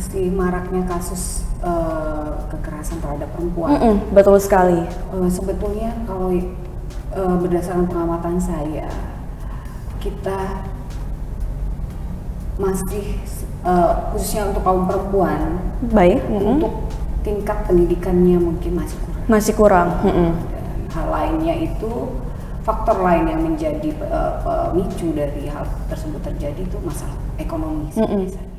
masih maraknya kasus kekerasan terhadap perempuan. Betul sekali. Sebetulnya kalau berdasarkan pengamatan saya, kita masih khususnya untuk kaum perempuan, Baik. untuk tingkat pendidikannya mungkin masih kurang. Masih kurang. Dan hal lainnya itu, faktor lain yang menjadi pemicu dari hal tersebut terjadi itu masalah ekonomi biasanya.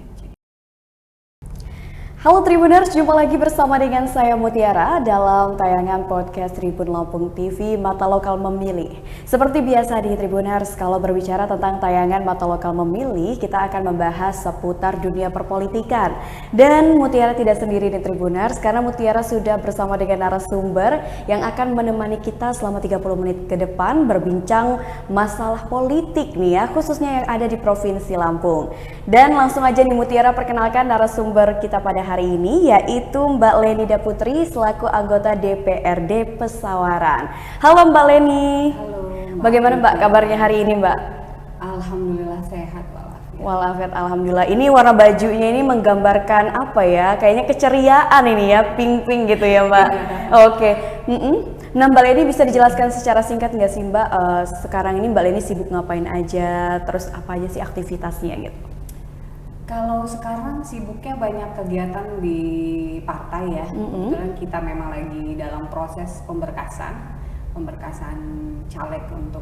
Halo Tribuners, jumpa lagi bersama dengan saya Mutiara dalam tayangan podcast Tribun Lampung TV Mata Lokal Memilih. Seperti biasa di Tribuners, kalau berbicara tentang tayangan Mata Lokal Memilih, kita akan membahas seputar dunia perpolitikan. Dan Mutiara tidak sendiri di Tribuners, karena Mutiara sudah bersama dengan narasumber yang akan menemani kita selama 30 menit ke depan berbincang masalah politik nih ya, khususnya yang ada di Provinsi Lampung. Dan langsung aja nih Mutiara perkenalkan narasumber kita pada hari ini, yaitu Mbak Lenida Putri selaku anggota DPRD Pesawaran. Halo Mbak Leni. Halo. Bagaimana Mbak kabarnya hari ini Mbak? Alhamdulillah sehat walafiat. Walafiat, alhamdulillah. Ini warna bajunya ini menggambarkan apa ya? Kayaknya keceriaan ini ya, pink-pink gitu ya Mbak. Oke. Nah Mbak Leni bisa dijelaskan secara singkat nggak sih Mbak, sekarang ini Mbak Leni sibuk ngapain aja, terus apa aja sih aktivitasnya gitu? Kalau sekarang sibuknya banyak kegiatan di partai ya. Kebetulan kita memang lagi dalam proses pemberkasan caleg untuk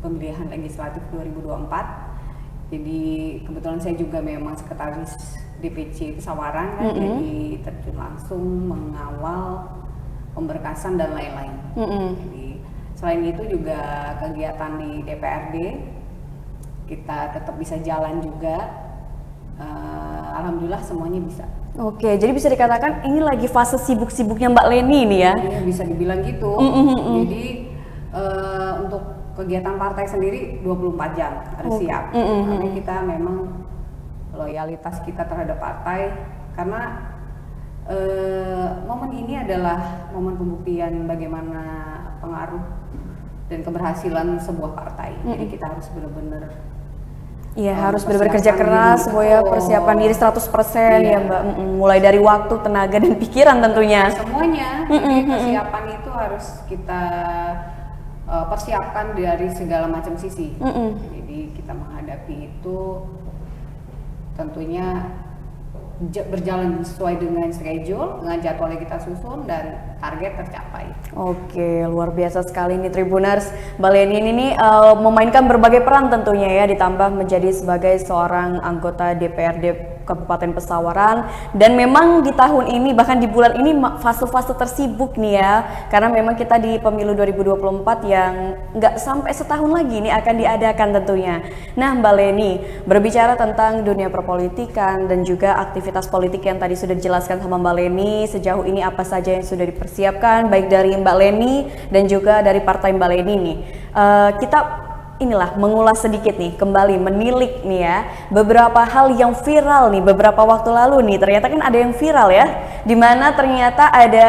pemilihan legislatif 2024. Jadi kebetulan saya juga memang sekretaris DPC Pesawaran kan, jadi terjun langsung mengawal pemberkasan dan lain-lain. Jadi selain itu juga kegiatan di DPRD kita tetap bisa jalan juga. Alhamdulillah semuanya bisa. Oke, jadi bisa dikatakan ini lagi fase sibuk-sibuknya Mbak Leni nih ya? Ya, bisa dibilang gitu. Jadi untuk kegiatan partai sendiri 24 jam harus siap. Karena kita memang loyalitas kita terhadap partai, karena momen ini adalah momen pembuktian bagaimana pengaruh dan keberhasilan sebuah partai. Jadi kita harus benar-benar harus benar-benar kerja keras, persiapan diri 100% ya Mbak. Mulai dari waktu, tenaga, dan pikiran tentunya. Semuanya, jadi persiapan itu harus kita persiapkan dari segala macam sisi. Jadi kita menghadapi itu tentunya berjalan sesuai dengan schedule, dengan jadwal yang kita susun dan target tercapai. Oke, luar biasa sekali nih Tribuners. Mbak Leni ini memainkan berbagai peran tentunya ya, ditambah menjadi sebagai seorang anggota DPRD Kabupaten Pesawaran. Dan memang di tahun ini, bahkan di bulan ini fase-fase tersibuk nih ya, karena memang kita di pemilu 2024 yang nggak sampai setahun lagi ini akan diadakan tentunya. Nah Mbak Leni, berbicara tentang dunia perpolitikan dan juga aktivitas politik yang tadi sudah dijelaskan sama Mbak Leni, sejauh ini apa saja yang sudah dipersiapkan baik dari Mbak Leni dan juga dari partai Mbak Leni nih. Kita mengulas sedikit nih, kembali menilik nih ya beberapa hal yang viral nih beberapa waktu lalu nih. Ternyata kan ada yang viral ya, dimana ternyata ada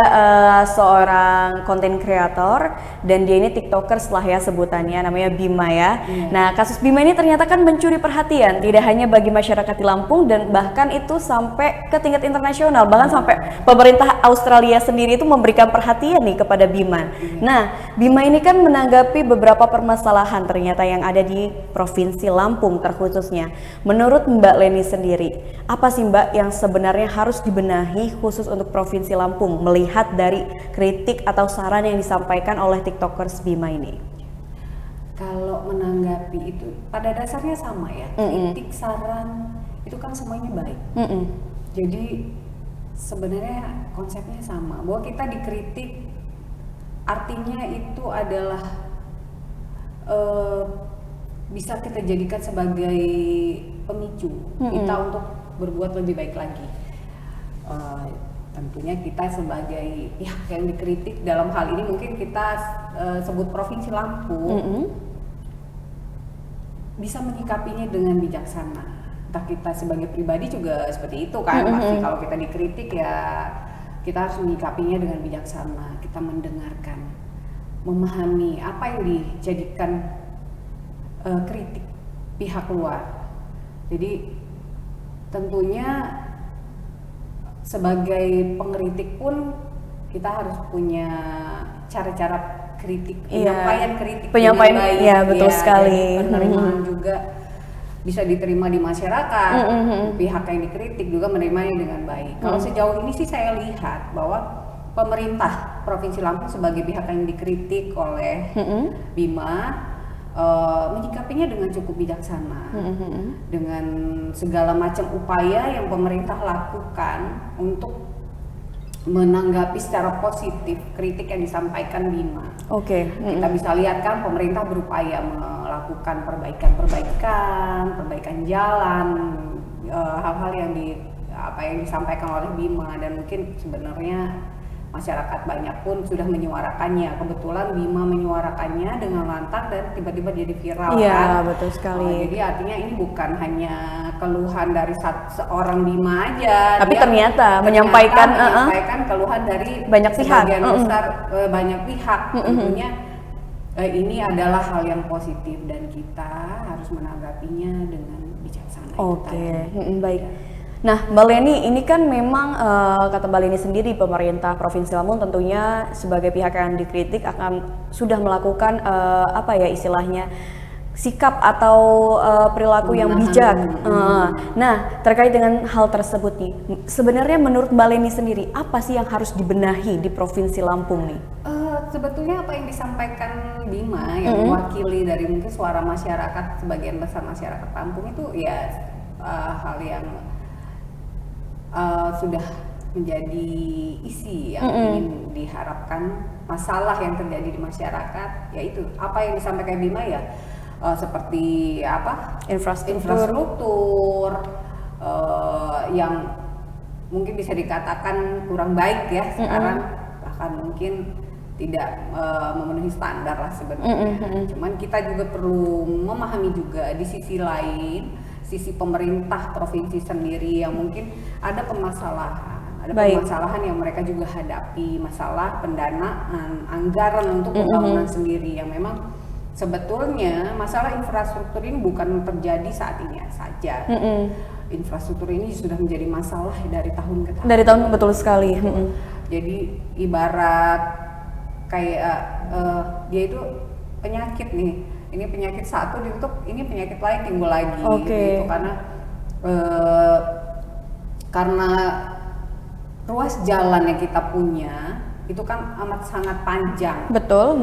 seorang konten kreator dan dia ini tiktokers lah ya sebutannya, namanya Bima ya. Nah kasus Bima ini ternyata kan mencuri perhatian tidak hanya bagi masyarakat di Lampung dan bahkan itu sampai ke tingkat internasional, bahkan sampai pemerintah Australia sendiri itu memberikan perhatian nih kepada Bima. Nah Bima ini kan menanggapi beberapa permasalahan ternyata yang ada di Provinsi Lampung terkhususnya. Menurut Mbak Leni sendiri, apa sih Mbak yang sebenarnya harus dibenahi khusus untuk Provinsi Lampung melihat dari kritik atau saran yang disampaikan oleh tiktokers Bima ini? Kalau menanggapi itu pada dasarnya sama ya, kritik, saran itu kan semuanya baik. Jadi sebenarnya konsepnya sama, bahwa kita dikritik artinya itu adalah bisa kita jadikan sebagai pemicu kita untuk berbuat lebih baik lagi. Tentunya kita sebagai pihak yang dikritik dalam hal ini mungkin kita sebut Provinsi Lampung, bisa menyikapinya dengan bijaksana. Entah kita sebagai pribadi juga seperti itu kan, pasti kalau kita dikritik ya kita harus menyikapinya dengan bijaksana. Kita mendengarkan, memahami apa yang dijadikan kritik pihak luar. Jadi tentunya sebagai pengkritik pun kita harus punya cara-cara kritik, penyampaian kritik penyampaian dengan baik, ya betul sekali. Penerimaan juga bisa diterima di masyarakat, pihak yang dikritik juga menerimanya dengan baik. Kalau sejauh ini sih saya lihat bahwa pemerintah Provinsi Lampung sebagai pihak yang dikritik oleh Bima menyikapinya dengan cukup bijaksana, dengan segala macam upaya yang pemerintah lakukan untuk menanggapi secara positif kritik yang disampaikan Bima. Kita bisa lihat kan pemerintah berupaya melakukan perbaikan jalan, hal-hal yang yang disampaikan oleh Bima, dan mungkin sebenarnya masyarakat banyak pun sudah menyuarakannya. Kebetulan Bima menyuarakannya dengan lantang dan tiba-tiba jadi viral kan. Betul sekali. Jadi artinya ini bukan hanya keluhan dari seorang Bima aja, tapi ternyata menyampaikan keluhan dari banyak pihak, sebagian besar banyak pihak. Tentunya ini adalah hal yang positif dan kita harus menanggapinya dengan bijaksana. Baik. Nah, Mbak Leni, ini kan memang kata Mbak Leni sendiri, pemerintah Provinsi Lampung tentunya sebagai pihak yang dikritik sudah melakukan istilahnya sikap atau perilaku yang bijak. Nah, terkait dengan hal tersebut nih, sebenarnya menurut Mbak Leni sendiri apa sih yang harus dibenahi di Provinsi Lampung nih? Sebetulnya apa yang disampaikan Bima yang mewakili dari mungkin suara masyarakat, sebagian besar masyarakat Lampung itu ya hal yang sudah menjadi isi yang ingin diharapkan, masalah yang terjadi di masyarakat, yaitu apa yang disampaikan Bima ya seperti infrastruktur yang mungkin bisa dikatakan kurang baik ya sekarang, bahkan mungkin tidak memenuhi standar lah sebenarnya. Cuman kita juga perlu memahami juga di sisi lain, sisi pemerintah provinsi sendiri yang mungkin ada permasalahan yang mereka juga hadapi, masalah pendanaan, anggaran untuk pembangunan sendiri, yang memang sebetulnya masalah infrastruktur ini bukan terjadi saat ini saja. Infrastruktur ini sudah menjadi masalah dari tahun ke tahun. Dari tahun, betul sekali. Jadi ibarat kayak dia itu penyakit nih. Ini penyakit satu ditutup, ini penyakit lain timbul lagi. Gitu. Karena ruas jalan yang kita punya itu kan amat sangat panjang. Betul.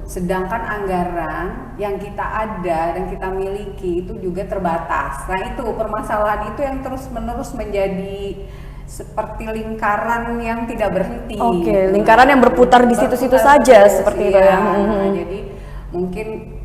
Sedangkan anggaran yang kita ada dan kita miliki itu juga terbatas. Nah itu permasalahan itu yang terus-menerus menjadi seperti lingkaran yang tidak berhenti. Lingkaran yang berputar di situ-situ saja seperti itu ya. Jadi mungkin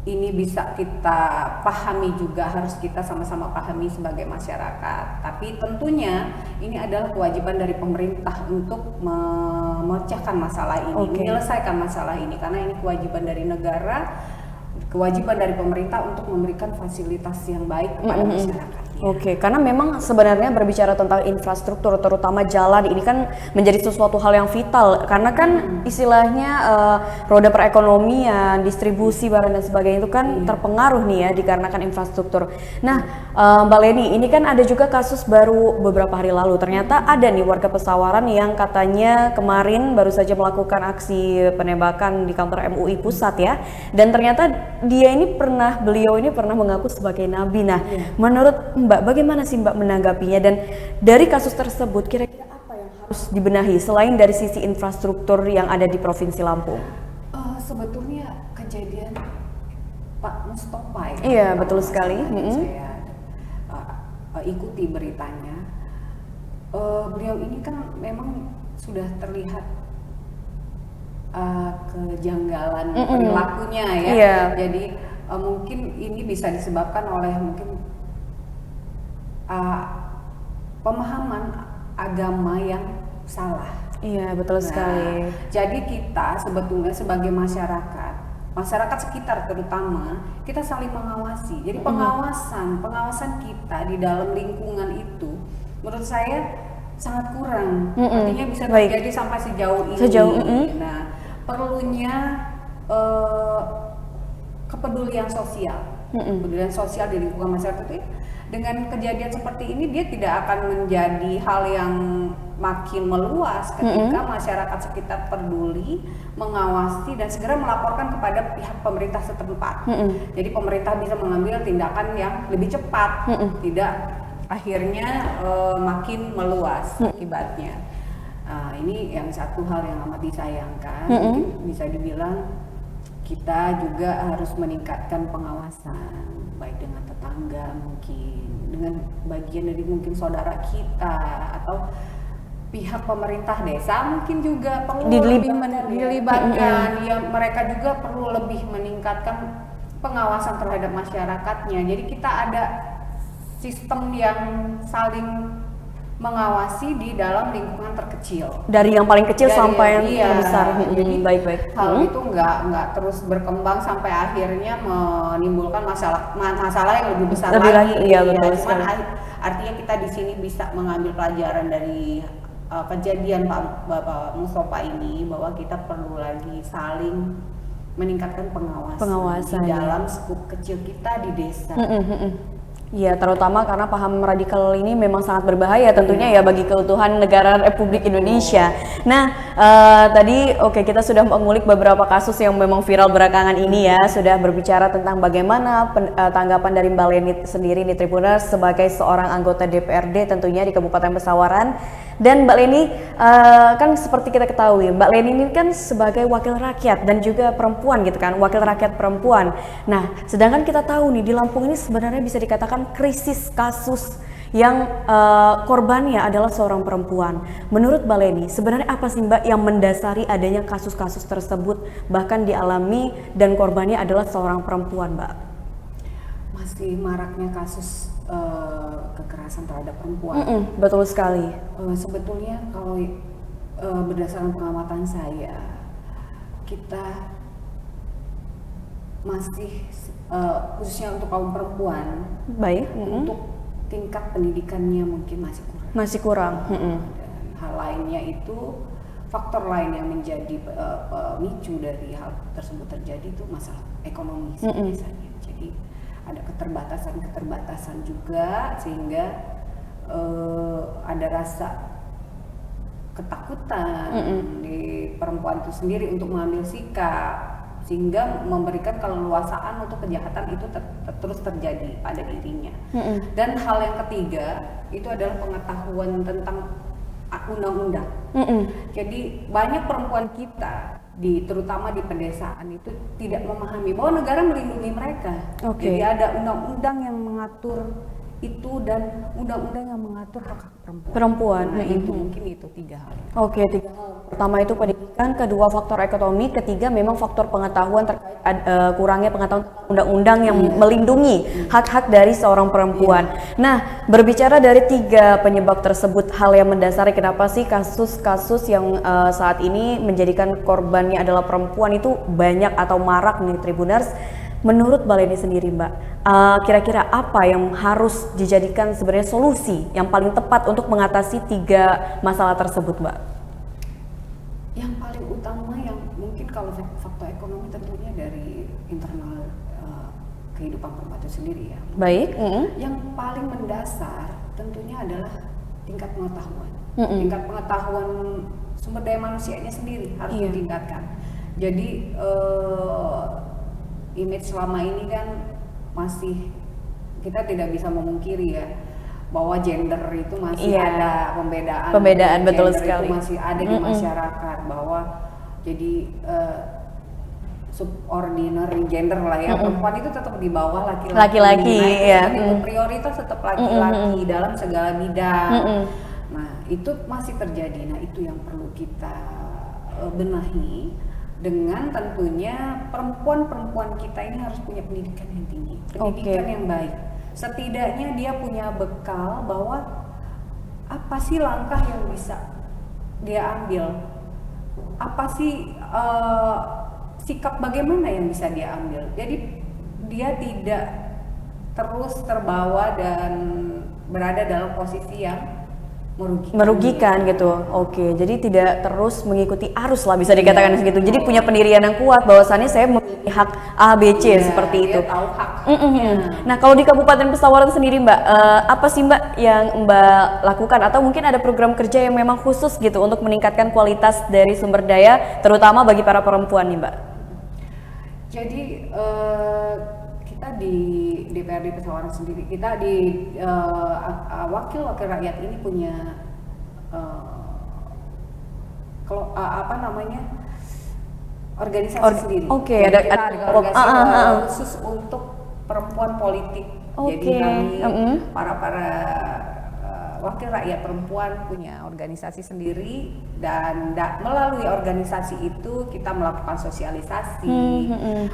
ini bisa kita pahami juga, harus kita sama-sama pahami sebagai masyarakat. Tapi tentunya ini adalah kewajiban dari pemerintah untuk memecahkan masalah ini, menyelesaikan masalah ini, karena ini kewajiban dari negara, kewajiban dari pemerintah untuk memberikan fasilitas yang baik kepada masyarakat. Karena memang sebenarnya berbicara tentang infrastruktur, terutama jalan, ini kan menjadi sesuatu hal yang vital, karena kan istilahnya roda perekonomian, distribusi barang dan sebagainya itu kan terpengaruh nih ya dikarenakan infrastruktur. Nah, Mbak Leni, ini kan ada juga kasus baru beberapa hari lalu, ternyata ada nih warga Pesawaran yang katanya kemarin baru saja melakukan aksi penembakan di kantor MUI Pusat ya, dan ternyata beliau ini pernah mengaku sebagai nabi. Nah, menurut Mbak, bagaimana sih Mbak menanggapinya, dan dari kasus tersebut kira-kira apa yang harus dibenahi selain dari sisi infrastruktur yang ada di Provinsi Lampung? Sebetulnya kejadian Pak Mustofa ya. Iya, betul sekali. Saya ikuti beritanya. Beliau ini kan memang sudah terlihat kejanggalan perilakunya ya. Jadi mungkin ini bisa disebabkan oleh mungkin pemahaman agama yang salah. Iya, betul sekali. Jadi kita sebetulnya sebagai masyarakat sekitar terutama, kita saling mengawasi. Jadi pengawasan kita di dalam lingkungan itu menurut saya sangat kurang. Artinya bisa terjadi sampai sejauh ini. Nah, perlunya kepedulian sosial. Kepedulian sosial di lingkungan masyarakat itu dengan kejadian seperti ini dia tidak akan menjadi hal yang makin meluas ketika masyarakat sekitar peduli, mengawasi dan segera melaporkan kepada pihak pemerintah setempat. Jadi pemerintah bisa mengambil tindakan yang lebih cepat, tidak akhirnya makin meluas akibatnya. Ini yang satu hal yang amat disayangkan. Mungkin bisa dibilang kita juga harus meningkatkan pengawasan, baik dengan tetangga mungkin, dengan bagian dari mungkin saudara kita atau pihak pemerintah desa mungkin juga perlu dilibatkan. Ya, mereka juga perlu lebih meningkatkan pengawasan terhadap masyarakatnya. Jadi kita ada sistem yang saling mengawasi di dalam lingkungan terkecil. Dari yang paling kecil sampai yang terbesar. Jadi baik-baik. Hal itu nggak terus berkembang sampai akhirnya menimbulkan masalah yang lebih besar lagi. Iya, betul sekali. Artinya kita di sini bisa mengambil pelajaran dari kejadian Bapak Mustafa ini, bahwa kita perlu lagi saling meningkatkan pengawasan di dalam skup kecil kita di desa. Iya, terutama karena paham radikal ini memang sangat berbahaya tentunya ya bagi keutuhan negara Republik Indonesia. Nah, tadi kita sudah mengulik beberapa kasus yang memang viral belakangan ini ya, sudah berbicara tentang bagaimana tanggapan dari Mbak Leni sendiri di Tribuners sebagai seorang anggota DPRD tentunya di Kabupaten Pesawaran. Dan Mbak Leni, kan seperti kita ketahui, Mbak Leni ini kan sebagai wakil rakyat dan juga perempuan gitu kan, wakil rakyat perempuan. Nah, sedangkan kita tahu nih di Lampung ini sebenarnya bisa dikatakan krisis kasus yang korbannya adalah seorang perempuan. Menurut Mbak Leni, sebenarnya apa sih Mbak yang mendasari adanya kasus-kasus tersebut bahkan dialami dan korbannya adalah seorang perempuan, Mbak? Masih maraknya kasus kekerasan terhadap perempuan. Betul sekali. Sebetulnya kalau berdasarkan pengamatan saya, kita masih khususnya untuk kaum perempuan, untuk tingkat pendidikannya mungkin masih kurang. Dan hal lainnya itu, faktor lain yang menjadi pemicu dari hal tersebut terjadi itu masalah ekonomi biasanya. Jadi ada keterbatasan juga, sehingga ada rasa ketakutan di perempuan itu sendiri untuk mengambil sikap, sehingga memberikan keleluasaan untuk kejahatan itu terus terjadi pada dirinya. Dan hal yang ketiga itu adalah pengetahuan tentang undang-undang. Jadi banyak perempuan kita terutama di pedesaan itu tidak memahami bahwa negara melindungi mereka. Jadi ada undang-undang yang mengatur itu dan undang-undang yang mengatur hak perempuan. Nah, itu mungkin itu 3 hal. 3 hal. Pertama itu pendidikan, kedua faktor ekonomi, ketiga memang faktor pengetahuan terkait kurangnya pengetahuan undang-undang yang melindungi hak-hak dari seorang perempuan. Nah, berbicara dari 3 penyebab tersebut, hal yang mendasari kenapa sih kasus-kasus yang saat ini menjadikan korbannya adalah perempuan itu banyak atau marak nih Tribuners? Menurut Mbak Leni sendiri Mbak, kira-kira apa yang harus dijadikan sebenarnya solusi yang paling tepat untuk mengatasi 3 masalah tersebut Mbak? Yang paling utama yang mungkin kalau faktor ekonomi tentunya dari internal kehidupan perempuan itu sendiri ya. Baik. Yang paling mendasar tentunya adalah tingkat pengetahuan. Tingkat pengetahuan sumber daya manusianya sendiri harus ditingkatkan. Jadi image selama ini kan masih kita tidak bisa memungkiri ya bahwa gender itu masih ada pembedaan betul itu sekali, masih ada di masyarakat, bahwa jadi subordinary gender lah ya, perempuan itu tetap di bawah laki-laki. Prioritas tetap laki-laki dalam segala bidang. Nah itu masih terjadi. Nah itu yang perlu kita benahi, dengan tentunya perempuan-perempuan kita ini harus punya pendidikan yang tinggi, pendidikan yang baik. Setidaknya dia punya bekal bahwa apa sih langkah yang bisa dia ambil, apa sih sikap bagaimana yang bisa dia ambil. Jadi dia tidak terus terbawa dan berada dalam posisi yang merugikan gitu. Oke, jadi tidak terus mengikuti arus lah bisa dikatakan segitu. Jadi punya pendirian yang kuat bahwasannya saya memiliki hak A, B, C seperti itu. Tahu hak. Nah, kalau di Kabupaten Pesawaran sendiri Mbak, apa sih Mbak yang Mbak lakukan atau mungkin ada program kerja yang memang khusus gitu untuk meningkatkan kualitas dari sumber daya terutama bagi para perempuan nih Mbak? Jadi kita di DPRD Pesawaran sendiri, kita di wakil-wakil rakyat ini punya organisasi sendiri. Oke, Jadi kita ada ada organisasi khusus untuk perempuan politik. Jadi kami para wakil rakyat perempuan punya organisasi sendiri dan melalui organisasi itu kita melakukan sosialisasi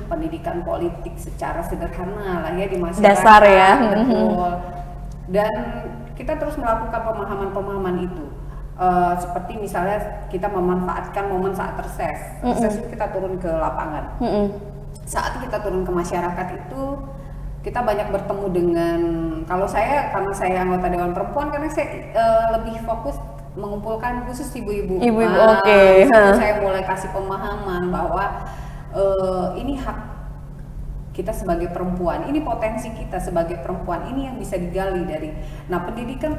pendidikan politik secara sederhana lah ya di masyarakat. Dasar ya. Betul. Dan kita terus melakukan pemahaman-pemahaman itu. Seperti misalnya kita memanfaatkan momen saat reses itu kita turun ke lapangan. Saat kita turun ke masyarakat itu kita banyak bertemu dengan, kalau saya karena saya anggota Dewan Perempuan, karena saya lebih fokus mengumpulkan khusus ibu-ibu. Oke. Saya mulai kasih pemahaman bahwa ini hak kita sebagai perempuan, ini potensi kita sebagai perempuan, ini yang bisa digali dari. Nah, pendidikan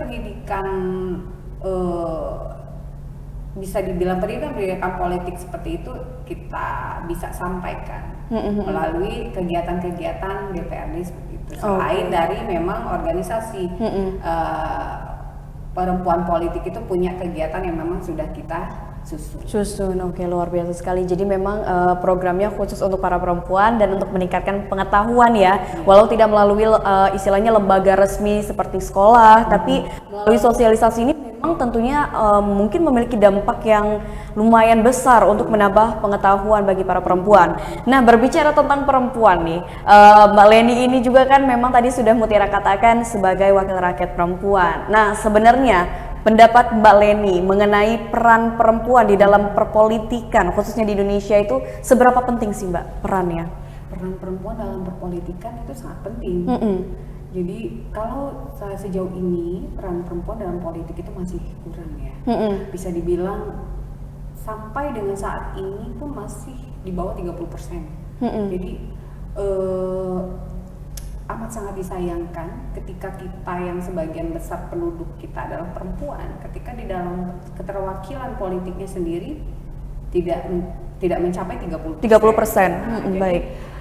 bisa dibilang pendidikan politik seperti itu kita bisa sampaikan melalui kegiatan-kegiatan DPRD seperti itu. Selain dari memang organisasi perempuan politik itu punya kegiatan yang memang sudah kita susun. Oke, luar biasa sekali. Jadi memang programnya khusus untuk para perempuan dan untuk meningkatkan pengetahuan ya. Walau tidak melalui istilahnya lembaga resmi seperti sekolah, tapi melalui sosialisasi ini memang tentunya mungkin memiliki dampak yang lumayan besar untuk menambah pengetahuan bagi para perempuan. Nah, berbicara tentang perempuan nih, Mbak Leni ini juga kan memang tadi sudah Mutiara katakan sebagai wakil rakyat perempuan. Nah, sebenarnya pendapat Mbak Leni mengenai peran perempuan di dalam perpolitikan khususnya di Indonesia itu seberapa penting sih Mbak perannya? Peran perempuan dalam perpolitikan itu sangat penting. Jadi kalau sejauh ini peran perempuan dalam politik itu masih kurang ya. Bisa dibilang sampai dengan saat ini pun masih di bawah 30%. Jadi amat sangat disayangkan ketika kita yang sebagian besar penduduk kita adalah perempuan, ketika di dalam keterwakilan politiknya sendiri tidak mencapai 30%. Baik.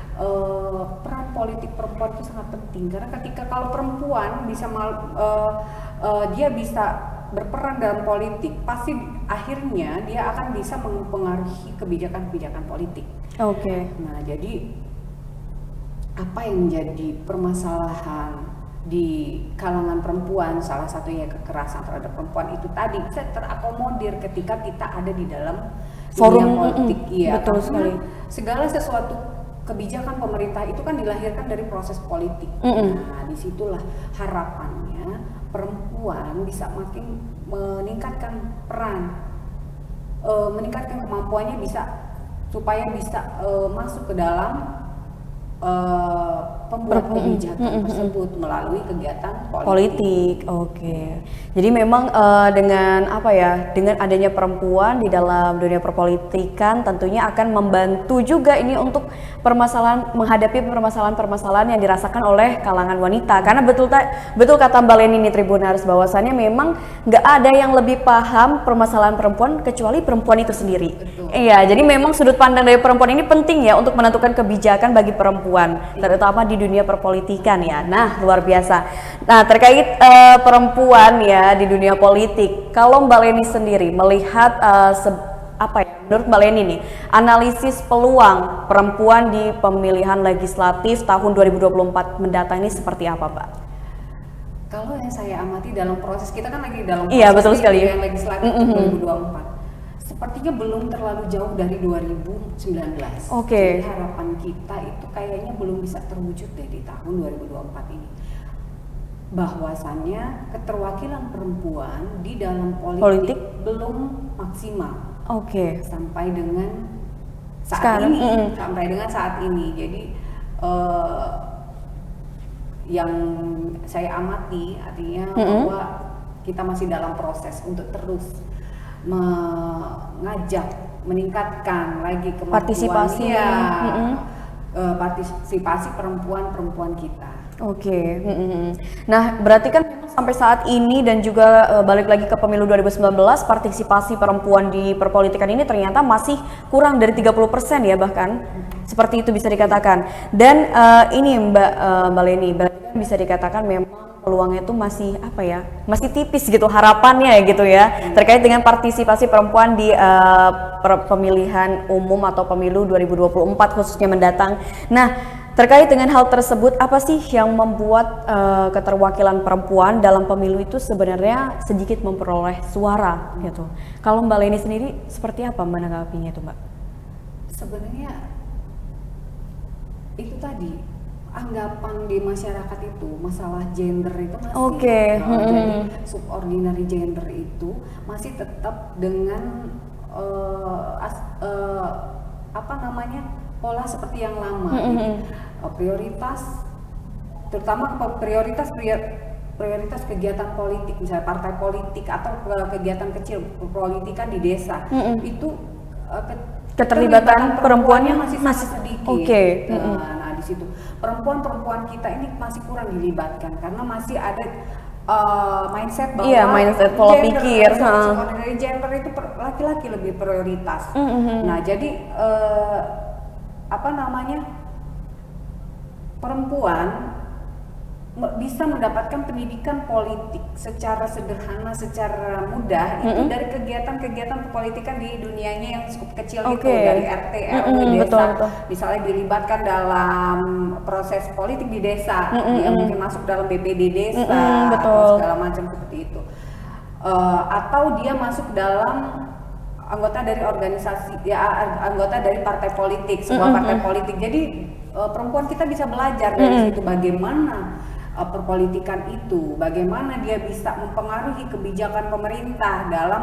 Peran politik perempuan itu sangat penting karena ketika kalau perempuan bisa dia bisa berperan dalam politik, pasti akhirnya dia akan bisa mempengaruhi kebijakan-kebijakan politik. Oke. Nah, jadi apa yang menjadi permasalahan di kalangan perempuan, salah satunya kekerasan terhadap perempuan itu tadi bisa terakomodir ketika kita ada di dalam forum politik. Iya, betul sekali. Segala sesuatu kebijakan pemerintah itu kan dilahirkan dari proses politik. Nah, disitulah harapannya perempuan bisa makin meningkatkan peran, meningkatkan kemampuannya supaya bisa masuk ke dalam pembuat kebijakan tersebut melalui kegiatan politik. Oke. Jadi memang dengan adanya perempuan di dalam dunia perpolitikan tentunya akan membantu juga ini untuk menghadapi permasalahan-permasalahan yang dirasakan oleh kalangan wanita. Karena betul kata Mbak Leni Tribuners bahwasannya memang nggak ada yang lebih paham permasalahan perempuan kecuali perempuan itu sendiri. Iya, jadi memang sudut pandang dari perempuan ini penting ya untuk menentukan kebijakan bagi perempuan, terutama di dunia perpolitikan ya. Nah, luar biasa. Nah, terkait perempuan ya di dunia politik, kalau Mbak Leni sendiri melihat menurut Mbak Leni nih, analisis peluang perempuan di pemilihan legislatif tahun 2024 mendatang ini seperti apa, Mbak? Kalau yang saya amati dalam proses, kita kan lagi dalam proses betul sekali. Pemilihan legislatif 2024. Sepertinya belum terlalu jauh dari 2019. Oke. Jadi harapan kita itu kayaknya belum bisa terwujud deh di tahun 2024 ini. Bahwasannya keterwakilan perempuan di dalam politik belum maksimal. Oke. Sampai dengan saat ini. Jadi yang saya amati artinya bahwa kita masih dalam proses untuk terus mengajak, meningkatkan lagi kemampuan Partisipasi. partisipasi perempuan kita. Oke. Nah, berarti kan memang sampai saat ini dan juga balik lagi ke pemilu 2019, partisipasi perempuan di perpolitikan ini ternyata masih kurang dari 30% ya bahkan. Seperti itu bisa dikatakan. Dan ini Mbak Leni, berarti kan bisa dikatakan memang peluangnya itu masih apa ya? Masih tipis gitu harapannya ya gitu ya. Terkait dengan partisipasi perempuan di pemilihan umum atau pemilu 2024 khususnya mendatang. Nah, terkait dengan hal tersebut, apa sih yang membuat keterwakilan perempuan dalam pemilu itu sebenarnya sedikit memperoleh suara gitu? Kalau Mbak Leni sendiri seperti apa menanggapinya itu, Mbak? Sebenarnya itu tadi anggapan di masyarakat itu masalah gender itu masih jadi subordinary gender itu masih tetap dengan pola seperti yang lama. Jadi prioritas, terutama prioritas kegiatan politik, misalnya partai politik atau kegiatan kecil politikan di desa itu keterlibatan perempuannya masih sedikit. Nah, di situ perempuan kita ini masih kurang dilibatkan karena masih ada mindset bahwa mindset pola pikir dari gender itu laki-laki lebih prioritas. Nah, jadi perempuan bisa mendapatkan pendidikan politik secara sederhana, secara mudah itu dari kegiatan-kegiatan politikan di dunianya yang cukup kecil itu, dari RT, RW, desa, misalnya dilibatkan dalam proses politik di desa, dia mungkin masuk dalam BPD desa, atau segala macam seperti itu, atau dia masuk dalam anggota dari organisasi, anggota dari partai politik, sebuah partai politik. Jadi perempuan kita bisa belajar dari situ bagaimana perpolitikan itu, bagaimana dia bisa mempengaruhi kebijakan pemerintah dalam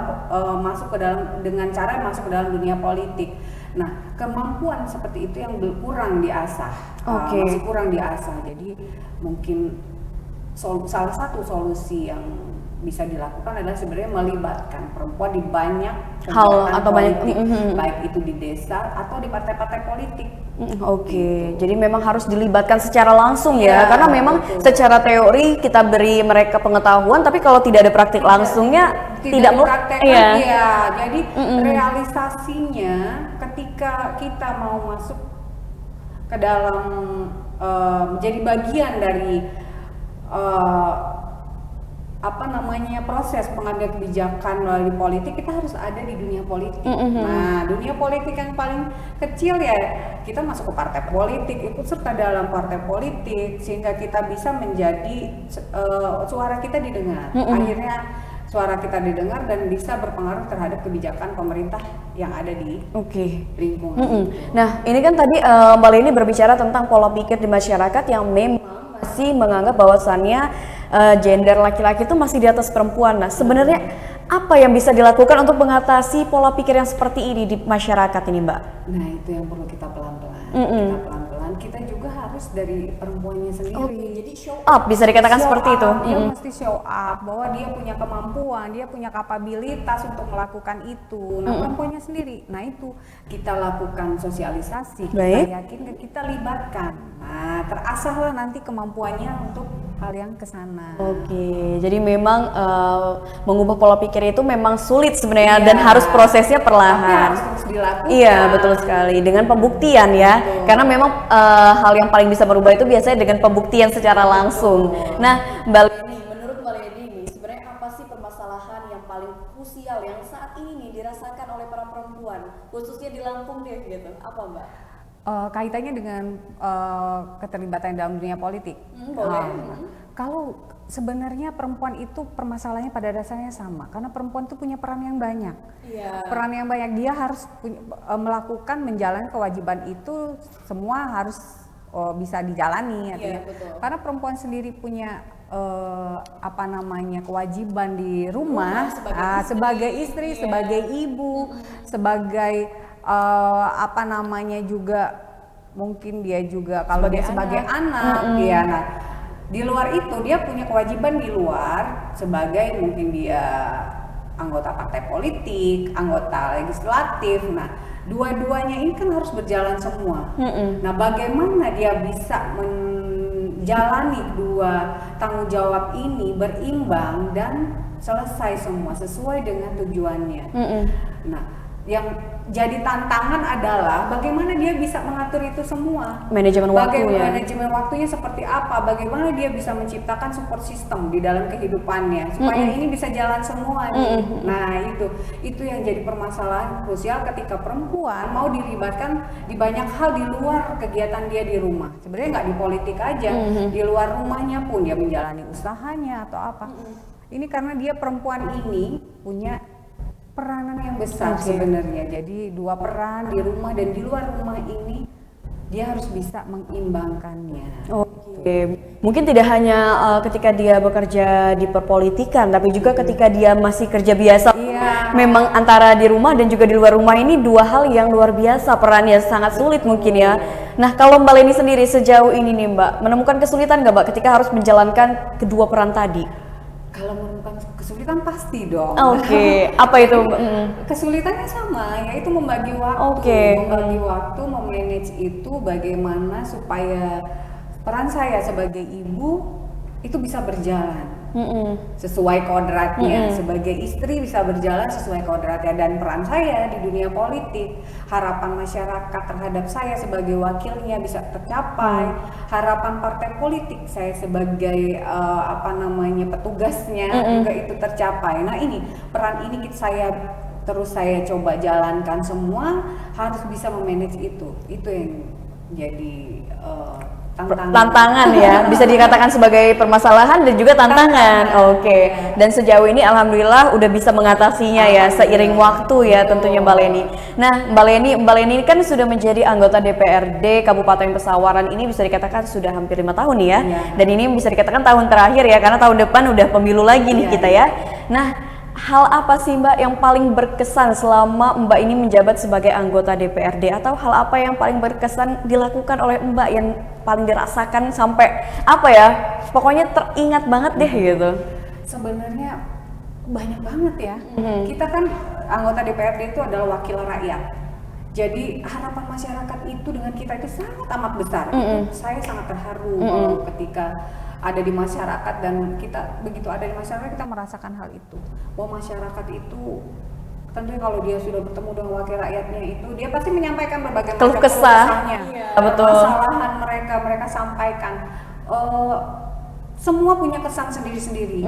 dengan cara masuk ke dalam dunia politik. Nah, kemampuan seperti itu yang kurang diasah, masih kurang diasah. Jadi mungkin salah satu solusi yang bisa dilakukan adalah sebenarnya melibatkan perempuan di banyak hal atau politik, baik itu di desa atau di partai-partai politik. Jadi memang harus dilibatkan secara langsung ya, karena memang secara teori kita beri mereka pengetahuan, tapi kalau tidak ada praktik langsungnya tidak dipraktekkan. Jadi realisasinya ketika kita mau masuk ke dalam menjadi bagian dari proses pengambilan kebijakan melalui politik, kita harus ada di dunia politik. Nah, dunia politik yang paling kecil ya kita masuk ke partai politik, ikut serta dalam partai politik sehingga kita bisa menjadi suara kita didengar. Akhirnya suara kita didengar dan bisa berpengaruh terhadap kebijakan pemerintah yang ada di lingkungan. Nah, ini kan tadi Mbak Leni berbicara tentang pola pikir di masyarakat yang memang masih menganggap bahwasannya gender laki-laki itu masih di atas perempuan. Nah, sebenarnya apa yang bisa dilakukan untuk mengatasi pola pikir yang seperti ini di masyarakat ini, Mbak? Nah, itu yang perlu kita pelan-pelan. Kita juga harus dari perempuannya sendiri. Jadi show up bisa dikatakan seperti itu. Dia mesti show up bahwa dia punya kemampuan, dia punya kapabilitas untuk melakukan itu. Nah, perempuannya sendiri. Nah, itu kita lakukan sosialisasi, kita yakin, kita libatkan. Nah, terasahlah nanti kemampuannya untuk hal yang kesana. Jadi memang mengubah pola pikir itu memang sulit sebenarnya dan harus prosesnya perlahan. Tapi harus terus dilakukan. Iya, betul sekali, dengan pembuktian ya. Karena memang hal yang paling bisa merubah itu biasanya dengan pembuktian secara langsung. Nah, Mbak Leni, menurut Mbak Leni, sebenarnya apa sih permasalahan yang paling krusial yang saat ini nih dirasakan oleh para perempuan, khususnya di Lampung deh gitu? Apa, Mbak? Kaitannya dengan keterlibatan dalam dunia politik. Kalau sebenarnya perempuan itu permasalahannya pada dasarnya sama, karena perempuan itu punya peran yang banyak. Peran yang banyak, dia harus melakukan, menjalankan kewajiban itu semua harus bisa dijalani. Karena perempuan sendiri punya kewajiban di rumah sebagai istri, sebagai ibu, sebagai juga mungkin dia juga kalau dia sebagai anak, Di luar itu dia punya kewajiban di luar sebagai mungkin dia anggota partai politik, anggota legislatif. Nah, dua-duanya ini kan harus berjalan semua. Nah, bagaimana dia bisa menjalani kedua tanggung jawab ini berimbang dan selesai semua sesuai dengan tujuannya. Nah, yang jadi tantangan adalah bagaimana dia bisa mengatur itu semua. Manajemen waktunya. Manajemen waktunya seperti apa? Bagaimana dia bisa menciptakan support system di dalam kehidupannya supaya ini bisa jalan semua nih. Nah, itu yang jadi permasalahan krusial ketika perempuan mau dilibatkan di banyak hal di luar kegiatan dia di rumah. Sebenarnya nggak di politik aja, di luar rumahnya pun dia menjalani usahanya atau apa. Ini karena dia perempuan ini punya peranan yang besar sebenarnya. Jadi dua peran di rumah dan di luar rumah ini dia harus bisa mengimbangkannya. Mungkin tidak hanya ketika dia bekerja di perpolitikan, tapi juga ketika dia masih kerja biasa. Memang antara di rumah dan juga di luar rumah ini dua hal yang luar biasa, perannya sangat sulit mungkin ya. Nah, kalau Mbak Leni sendiri sejauh ini nih Mbak, menemukan kesulitan nggak Mbak ketika harus menjalankan kedua peran tadi? Kalau menemukan kesulitan pasti dong. Apa itu? Kesulitannya sama, yaitu membagi waktu. Membagi waktu, memanage itu bagaimana supaya peran saya sebagai ibu itu bisa berjalan sesuai kodratnya, sebagai istri bisa berjalan sesuai kodratnya, dan peran saya di dunia politik, harapan masyarakat terhadap saya sebagai wakilnya bisa tercapai, harapan partai politik saya sebagai petugasnya juga itu tercapai. Nah, ini peran ini saya coba jalankan semua, harus bisa memanage itu yang jadi tantangan ya, bisa dikatakan sebagai permasalahan dan juga tantangan. Dan sejauh ini alhamdulillah udah bisa mengatasinya ya seiring waktu ya tentunya Mbak Leni. Nah, Mbak Leni kan sudah menjadi anggota DPRD Kabupaten Pesawaran ini bisa dikatakan sudah hampir 5 tahun nih ya. Dan ini bisa dikatakan tahun terakhir ya, karena tahun depan udah pemilu lagi nih kita ya. Nah, hal apa sih Mbak yang paling berkesan selama Mbak ini menjabat sebagai anggota DPRD, atau hal apa yang paling berkesan dilakukan oleh Mbak yang paling dirasakan sampai pokoknya teringat banget deh gitu? Sebenarnya banyak banget ya. Kita kan anggota DPRD itu adalah wakil rakyat. Jadi harapan masyarakat itu dengan kita itu sangat amat besar. Saya sangat terharu kalau ketika ada di masyarakat, dan kita begitu ada di masyarakat kita merasakan hal itu. Bahwa masyarakat itu tentunya kalau dia sudah bertemu dengan wakil rakyatnya itu dia pasti menyampaikan berbagai macam kesahnya, kesalahan mereka sampaikan. Semua punya kesan sendiri-sendiri.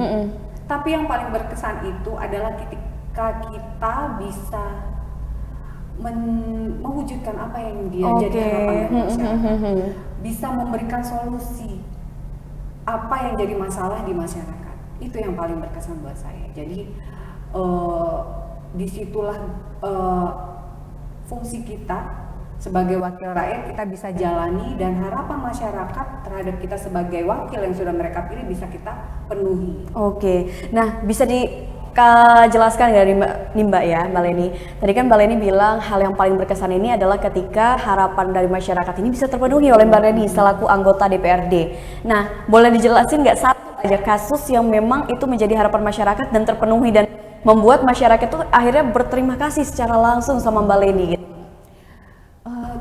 Tapi yang paling berkesan itu adalah ketika kita bisa mewujudkan apa yang dia jadi harapan dari masyarakat, bisa memberikan solusi apa yang jadi masalah di masyarakat. Itu yang paling berkesan buat saya. Jadi disitulah fungsi kita sebagai wakil rakyat kita bisa jalani, dan harapan masyarakat terhadap kita sebagai wakil yang sudah mereka pilih bisa kita penuhi. Nah, bisa jelaskan dari Mbak ya, Mbak Leni. Tadi kan Mbak Leni bilang hal yang paling berkesan ini adalah ketika harapan dari masyarakat ini bisa terpenuhi oleh Mbak Leni selaku anggota DPRD. Nah, boleh dijelasin nggak satu aja kasus yang memang itu menjadi harapan masyarakat dan terpenuhi dan membuat masyarakat itu akhirnya berterima kasih secara langsung sama Mbak Leni gitu?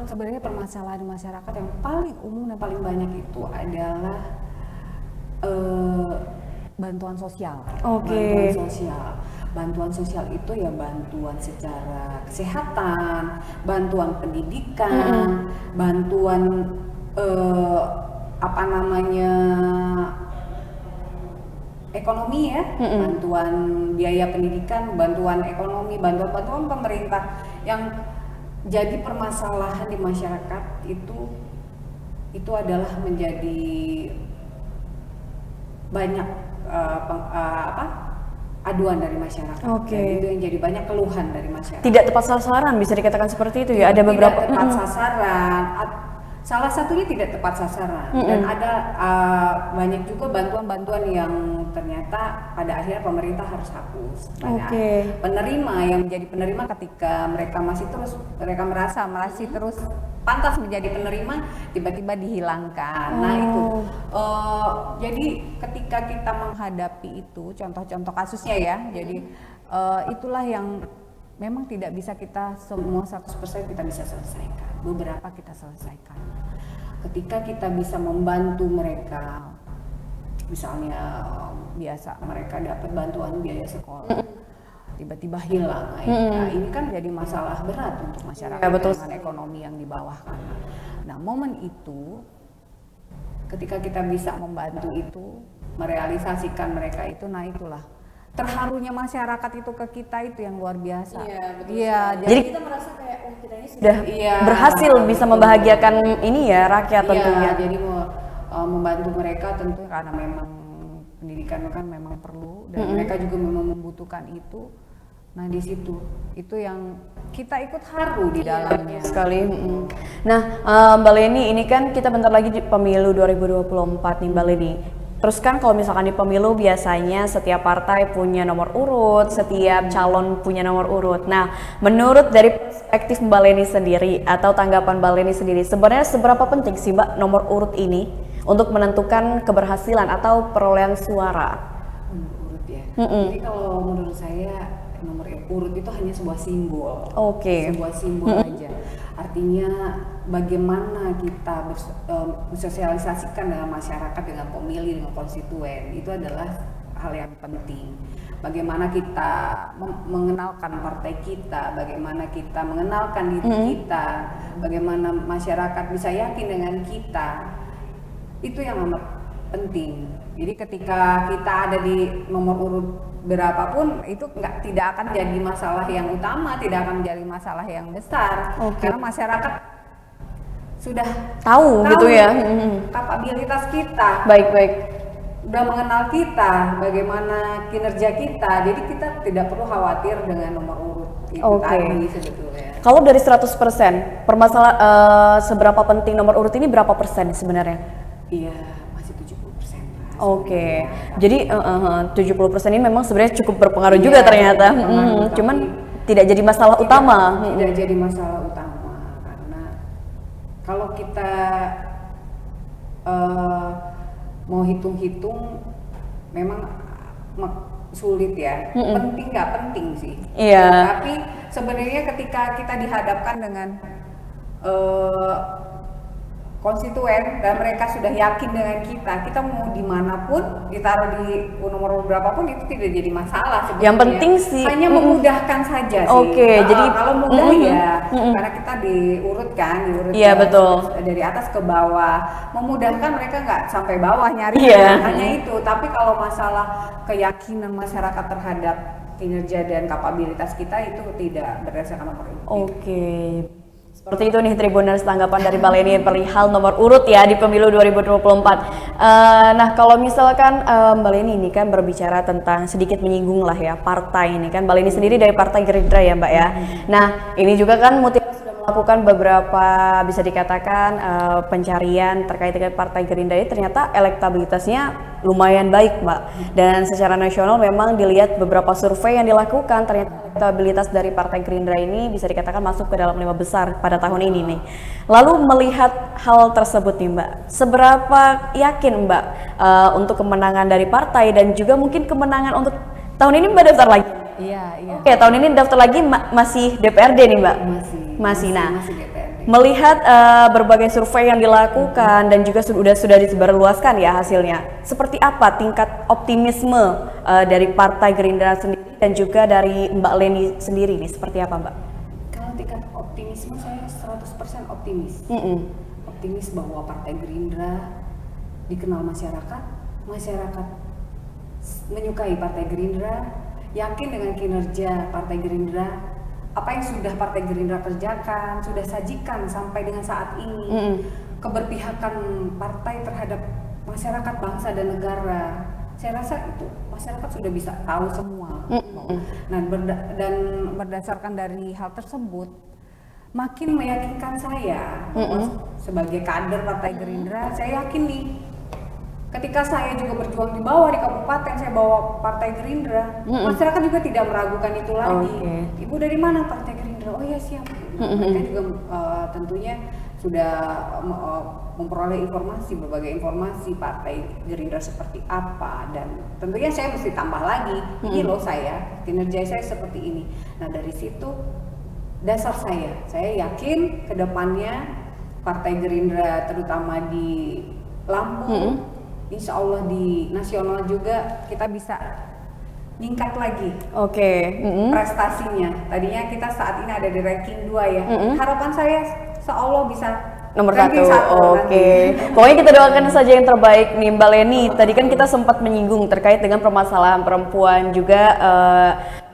Sebenarnya permasalahan masyarakat yang paling umum dan paling banyak itu adalah bantuan sosial. Bantuan sosial itu ya bantuan secara kesehatan, bantuan pendidikan, bantuan ekonomi ya, bantuan biaya pendidikan, bantuan ekonomi, bantuan pemerintah. Yang jadi permasalahan di masyarakat itu adalah menjadi banyak aduan dari masyarakat. Dan itu yang jadi banyak keluhan dari masyarakat. Tidak tepat sasaran bisa dikatakan seperti itu ya. Ada beberapa tidak tepat sasaran. Salah satunya tidak tepat sasaran, dan ada banyak juga bantuan-bantuan yang ternyata pada akhirnya pemerintah harus hapus. Penerima yang menjadi penerima ketika mereka masih terus pantas menjadi penerima tiba-tiba dihilangkan. Nah itu jadi ketika kita menghadapi itu contoh-contoh kasusnya ya, jadi itulah yang memang tidak bisa kita semua 100% kita bisa selesaikan, beberapa kita selesaikan. Ketika kita bisa membantu mereka, misalnya biasa mereka dapat bantuan biaya sekolah tiba-tiba hilang, nah, ini kan jadi masalah berat untuk masyarakat dengan ekonomi yang di bawah kan. Nah momen itu ketika kita bisa membantu itu, merealisasikan mereka itu, nah itulah terharunya masyarakat itu ke kita itu yang luar biasa. Iya, betul. Iya, jadi kita merasa kayak kita ini sudah berhasil bisa membahagiakan ini ya rakyat tentunya. Jadi membantu mereka tentu karena memang pendidikan kan memang perlu dan mereka juga memang membutuhkan itu. Nah di situ itu yang kita ikut haru di dalamnya sekali. Nah Mbak Leni, ini kan kita bentar lagi di pemilu 2024 nih Mbak Leni. Terus kan kalau misalkan di pemilu biasanya setiap partai punya nomor urut, setiap calon punya nomor urut. Nah, menurut dari perspektif Mbak Leni sendiri atau tanggapan Mbak Leni sendiri, sebenarnya seberapa penting sih Mbak nomor urut ini untuk menentukan keberhasilan atau perolehan suara? Urut ya. Jadi kalau menurut saya nomor urut itu hanya sebuah simbol. Sebuah simbol aja. Artinya bagaimana kita bersosialisasikan dengan masyarakat, dengan pemilih, dengan konstituen, itu adalah hal yang penting. Bagaimana kita mengenalkan partai kita, bagaimana kita mengenalkan diri kita, bagaimana masyarakat bisa yakin dengan kita, itu yang amat penting. Jadi ketika kita ada di nomor urut berapapun itu tidak akan jadi masalah yang utama, tidak akan menjadi masalah yang besar, karena masyarakat sudah tahu gitu ya kapabilitas kita, baik udah mengenal kita, bagaimana kinerja kita, jadi kita tidak perlu khawatir dengan nomor urut itu tadi sebetulnya. Kalau dari 100% seberapa penting nomor urut ini, berapa persen sebenarnya? Iya, masih 70%. Jadi 70% ini memang sebenarnya cukup berpengaruh juga ternyata. Cuman tidak jadi masalah utama. Tidak jadi masalah utama karena kalau kita mau hitung-hitung memang sulit ya. Penting nggak penting sih. Tapi sebenarnya ketika kita dihadapkan dengan konstituen dan mereka sudah yakin dengan kita mau dimanapun ditaruh di nomor berapapun itu tidak jadi masalah sebenarnya. Yang penting sih hanya memudahkan saja sih. Jadi kalau mudah karena kita diurut betul. Dari atas ke bawah, memudahkan mereka nggak sampai bawah nyari hanya itu. Tapi kalau masalah keyakinan masyarakat terhadap kinerja dan kapabilitas kita itu tidak berdasarkan nomor urut. Seperti itu nih Tribuners, tanggapan dari Mbak Leni perihal nomor urut ya di pemilu 2024. Nah kalau misalkan Mbak Leni ini kan berbicara tentang sedikit menyinggung lah ya partai ini kan, Mbak Leni sendiri dari Partai Gerindra ya Mbak ya. Nah ini juga kan motivasi sudah melakukan beberapa bisa dikatakan pencarian terkait dengan Partai Gerindra ini, ternyata elektabilitasnya lumayan baik Mbak. Dan secara nasional memang dilihat beberapa survei yang dilakukan, ternyata elektabilitas dari Partai Gerindra ini bisa dikatakan masuk ke dalam 5 besar pada tahun ini nih. Lalu melihat hal tersebut nih Mbak, seberapa yakin Mbak untuk kemenangan dari partai dan juga mungkin kemenangan untuk tahun ini Mbak daftar lagi? Iya. Tahun ini daftar lagi masih DPRD nih Mbak? Masih DPRD. Melihat berbagai survei yang dilakukan dan juga sudah disebarluaskan ya hasilnya, seperti apa tingkat optimisme dari Partai Gerindra sendiri dan juga dari Mbak Leni sendiri nih, seperti apa Mbak? Kalau tingkat optimisme saya 100% optimis. Optimis bahwa Partai Gerindra dikenal masyarakat menyukai Partai Gerindra, yakin dengan kinerja Partai Gerindra, apa yang sudah Partai Gerindra kerjakan, sudah sajikan sampai dengan saat ini, keberpihakan partai terhadap masyarakat, bangsa dan negara. Saya rasa itu masyarakat sudah bisa tahu semua. Nah, dan berdasarkan dari hal tersebut, makin meyakinkan saya sebagai kader Partai Gerindra, saya yakin nih. Ketika saya juga berjuang di bawah di kabupaten, saya bawa Partai Gerindra, masyarakat juga tidak meragukan itu lagi. Ibu dari mana Partai Gerindra? Oh ya siap. Mereka juga tentunya sudah memperoleh berbagai informasi partai Gerindra seperti apa, dan tentunya saya mesti tambah lagi, ini loh saya, kinerja saya seperti ini. Nah dari situ dasar saya yakin kedepannya partai Gerindra terutama di Lampung, insya Allah di nasional juga kita bisa meningkat lagi prestasinya. Tadinya kita saat ini ada di ranking 2 ya. Harapan saya seolah bisa nomor ranking 1. 1. Pokoknya kita doakan saja yang terbaik nih Mbak Leni. Tadi kan kita sempat menyinggung terkait dengan permasalahan perempuan juga,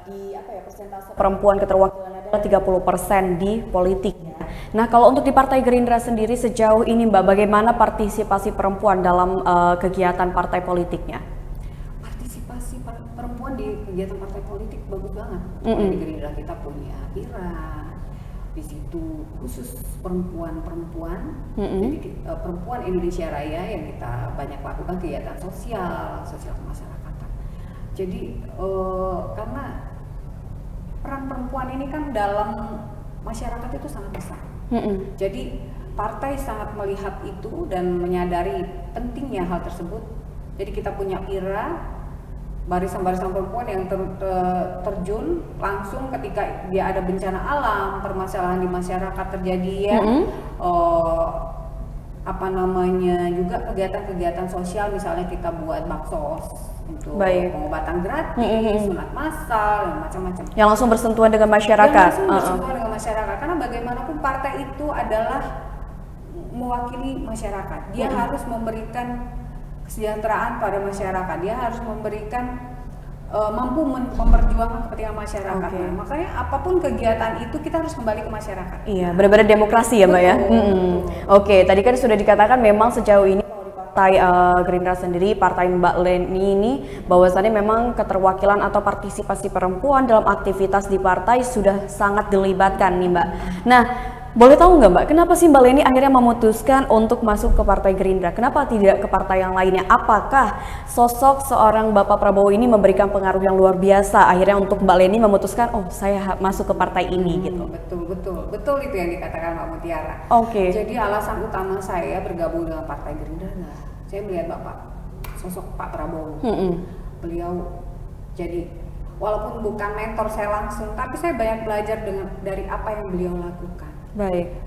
di persentase perempuan keterwakilan adalah 30% di politik. Nah, kalau untuk di Partai Gerindra sendiri sejauh ini Mbak, bagaimana partisipasi perempuan dalam kegiatan partai politiknya? Partisipasi perempuan di kegiatan partai politik bagus banget. Di Gerindra kita punya IRA, di situ khusus perempuan, jadi perempuan Indonesia Raya yang kita banyak lakukan kegiatan sosial kemasyarakatan. Jadi karena peran perempuan ini kan dalam masyarakat itu sangat besar. Jadi partai sangat melihat itu dan menyadari pentingnya hal tersebut. Jadi kita punya IRA, barisan-barisan perempuan yang terjun langsung ketika dia ada bencana alam, permasalahan di masyarakat terjadi ya, juga kegiatan-kegiatan sosial, misalnya kita buat baksos untuk pengobatan gratis, sunat massal, dan macam-macam. Yang langsung bersentuhan dengan masyarakat. Yang langsung bersentuhan dengan masyarakat, karena bagaimanapun partai itu adalah mewakili masyarakat. Dia harus memberikan kesejahteraan pada masyarakat, dia harus memberikan mampu memperjuangkan kepentingan masyarakat. Nah, makanya apapun kegiatan itu kita harus kembali ke masyarakat. Iya, benar-benar demokrasi ya Mbak ya. Oke, tadi kan sudah dikatakan memang sejauh ini Partai Gerindra sendiri, Partai Mbak Leni ini bahwasannya memang keterwakilan atau partisipasi perempuan dalam aktivitas di partai sudah sangat dilibatkan nih Mbak. Nah, boleh tahu nggak Mbak, kenapa sih Mbak Leni akhirnya memutuskan untuk masuk ke Partai Gerindra? Kenapa tidak ke partai yang lainnya? Apakah sosok seorang Bapak Prabowo ini memberikan pengaruh yang luar biasa akhirnya untuk Mbak Leni memutuskan, oh saya masuk ke partai ini gitu? Betul itu yang dikatakan Mbak Mutiara. Jadi alasan utama saya bergabung dengan Partai Gerindra, saya melihat sosok Pak Prabowo. Beliau jadi walaupun bukan mentor saya langsung, tapi saya banyak belajar dari apa yang beliau lakukan.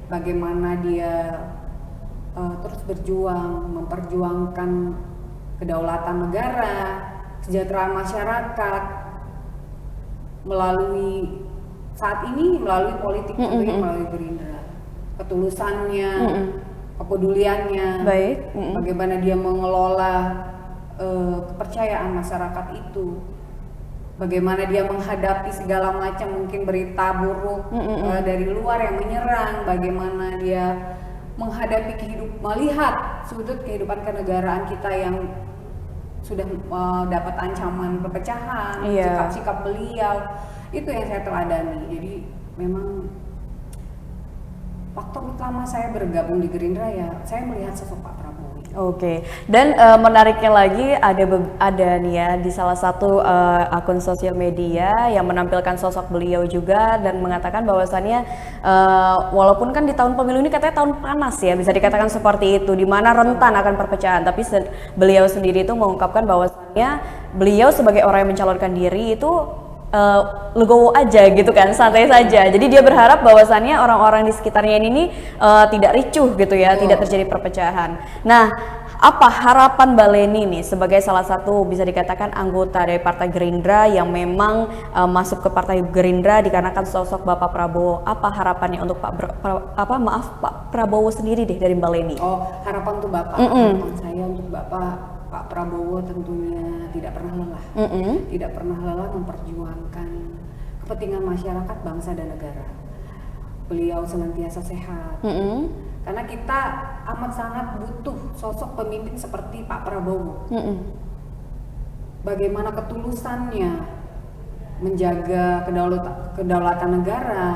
Bagaimana dia terus berjuang memperjuangkan kedaulatan negara, kesejahteraan masyarakat melalui politik, tentunya melalui Gerindra. Ketulusannya, kepeduliannya, bagaimana dia mengelola kepercayaan masyarakat itu. Bagaimana dia menghadapi segala macam mungkin berita buruk dari luar yang menyerang, bagaimana dia menghadapi melihat sudut kehidupan kenegaraan kita yang sudah dapat ancaman perpecahan, sikap-sikap beliau, itu yang saya teladani. Jadi memang faktor utama saya bergabung di Gerindra ya, saya melihat sosok Pak Prabowo. Dan menariknya lagi ada nih ya di salah satu akun sosial media yang menampilkan sosok beliau juga dan mengatakan bahwasannya walaupun kan di tahun pemilu ini katanya tahun panas ya, bisa dikatakan seperti itu, di mana rentan akan perpecahan, tapi beliau sendiri itu mengungkapkan bahwasannya beliau sebagai orang yang mencalonkan diri itu legowo aja gitu kan, santai saja. Jadi dia berharap bahwasannya orang-orang di sekitarnya ini tidak ricuh gitu ya, tidak terjadi perpecahan. Nah, apa harapan Mbak Leni nih sebagai salah satu bisa dikatakan anggota dari Partai Gerindra yang memang masuk ke Partai Gerindra dikarenakan sosok Bapak Prabowo? Apa harapannya untuk Pak Prabowo sendiri deh dari Mbak Leni? Harapan untuk Bapak, harapan saya untuk Pak Prabowo tentunya tidak pernah lelah, tidak pernah lelah memperjuangkan kepentingan masyarakat, bangsa dan negara. Beliau senantiasa sehat, karena kita amat sangat butuh sosok pemimpin seperti Pak Prabowo. Bagaimana ketulusannya menjaga kedaulatan negara,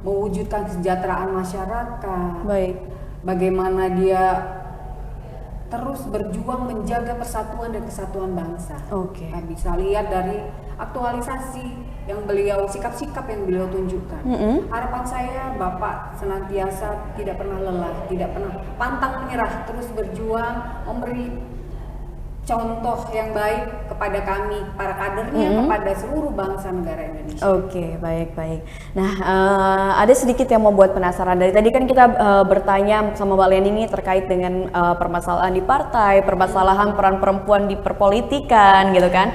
mewujudkan kesejahteraan masyarakat. Bagaimana dia terus berjuang menjaga persatuan dan kesatuan bangsa. Kita bisa lihat dari aktualisasi yang beliau, sikap-sikap yang beliau tunjukkan. Harapan saya Bapak senantiasa tidak pernah lelah, tidak pernah pantang menyerah, terus berjuang memberi contoh yang baik kepada kami, para kadernya, kepada seluruh bangsa negara Indonesia. Oke, baik. Nah, ada sedikit yang membuat penasaran. Dari tadi kan kita bertanya sama Mbak Leni ini terkait dengan permasalahan di partai, permasalahan peran perempuan di perpolitikan, gitu kan.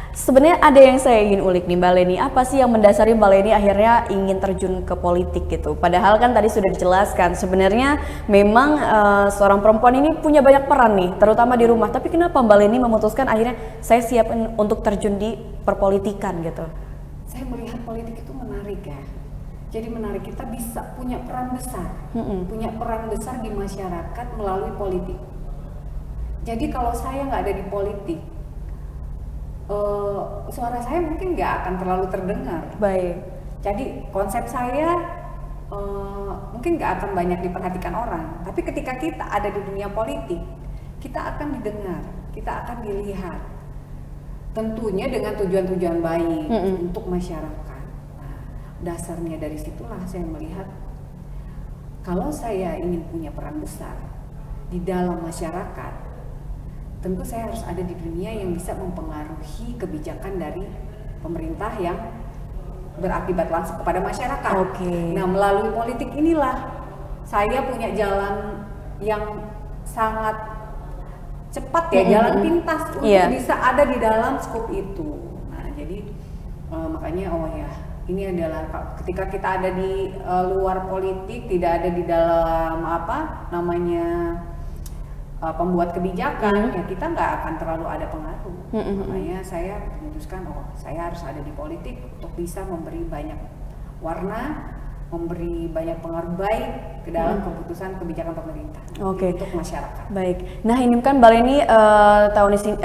Sebenarnya ada yang saya ingin ulik nih Mbak Leni, apa sih yang mendasari Mbak Leni akhirnya ingin terjun ke politik gitu? Padahal kan tadi sudah dijelaskan, sebenarnya memang seorang perempuan ini punya banyak peran nih, terutama di rumah. Tapi kenapa Mbak Leni memutuskan akhirnya saya siap untuk terjun di perpolitikan gitu? Saya melihat politik itu menarik ya. Jadi menarik, kita bisa punya peran besar, punya peran besar di masyarakat melalui politik. Jadi kalau saya nggak ada di politik, suara saya mungkin nggak akan terlalu terdengar. Baik. Jadi konsep saya mungkin nggak akan banyak diperhatikan orang, tapi ketika kita ada di dunia politik, kita akan didengar, kita akan dilihat. Tentunya dengan tujuan-tujuan baik untuk masyarakat. Nah, dasarnya dari situlah saya melihat kalau saya ingin punya peran besar di dalam masyarakat, tentu saya harus ada di dunia yang bisa mempengaruhi kebijakan dari pemerintah yang berakibat langsung kepada masyarakat. Nah, melalui politik inilah saya punya jalan yang sangat cepat ya, jalan pintas untuk bisa ada di dalam skop itu. Nah, jadi makanya ini adalah ketika kita ada di luar politik, tidak ada di dalam pembuat kebijakan, ya kita nggak akan terlalu ada pengaruh. Makanya saya memutuskan, saya harus ada di politik untuk bisa memberi banyak warna, memberi banyak pengaruh baik ke dalam keputusan kebijakan pemerintah untuk masyarakat. Baik. Nah, ini kan Mbak Leni tahun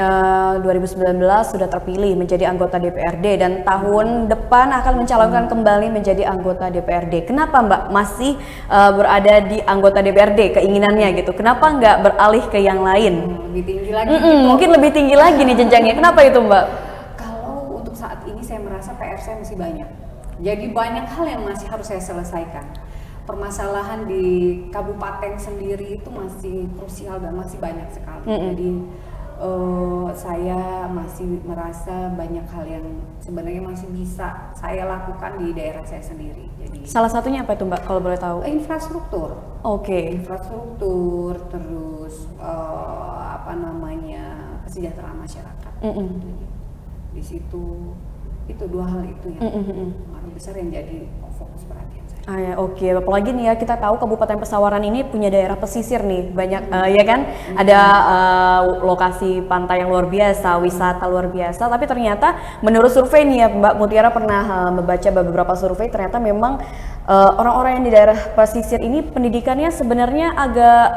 2019 sudah terpilih menjadi anggota DPRD dan tahun depan akan mencalonkan kembali menjadi anggota DPRD. Kenapa Mbak masih berada di anggota DPRD, keinginannya gitu? Kenapa nggak beralih ke yang lain? Lebih tinggi lagi gitu. Mungkin lebih tinggi lagi nih jenjangnya. Kenapa itu Mbak? Kalau untuk saat ini saya merasa PR saya masih banyak. Jadi banyak hal yang masih harus saya selesaikan. Permasalahan di kabupaten sendiri itu masih krusial dan masih banyak sekali. Jadi saya masih merasa banyak hal yang sebenarnya masih bisa saya lakukan di daerah saya sendiri. Jadi salah satunya apa itu Mbak kalau boleh tahu? Infrastruktur. Infrastruktur, terus kesejahteraan masyarakat. Di situ itu dua hal itu yang pengaruh besar yang jadi fokus perhatian saya. Apalagi nih ya, kita tahu Kabupaten Pesawaran ini punya daerah pesisir nih, banyak ya kan, ada lokasi pantai yang luar biasa, wisata luar biasa. Tapi ternyata menurut survei nih ya, Mbak Mutiara pernah membaca beberapa survei, ternyata memang orang-orang yang di daerah pesisir ini pendidikannya sebenarnya agak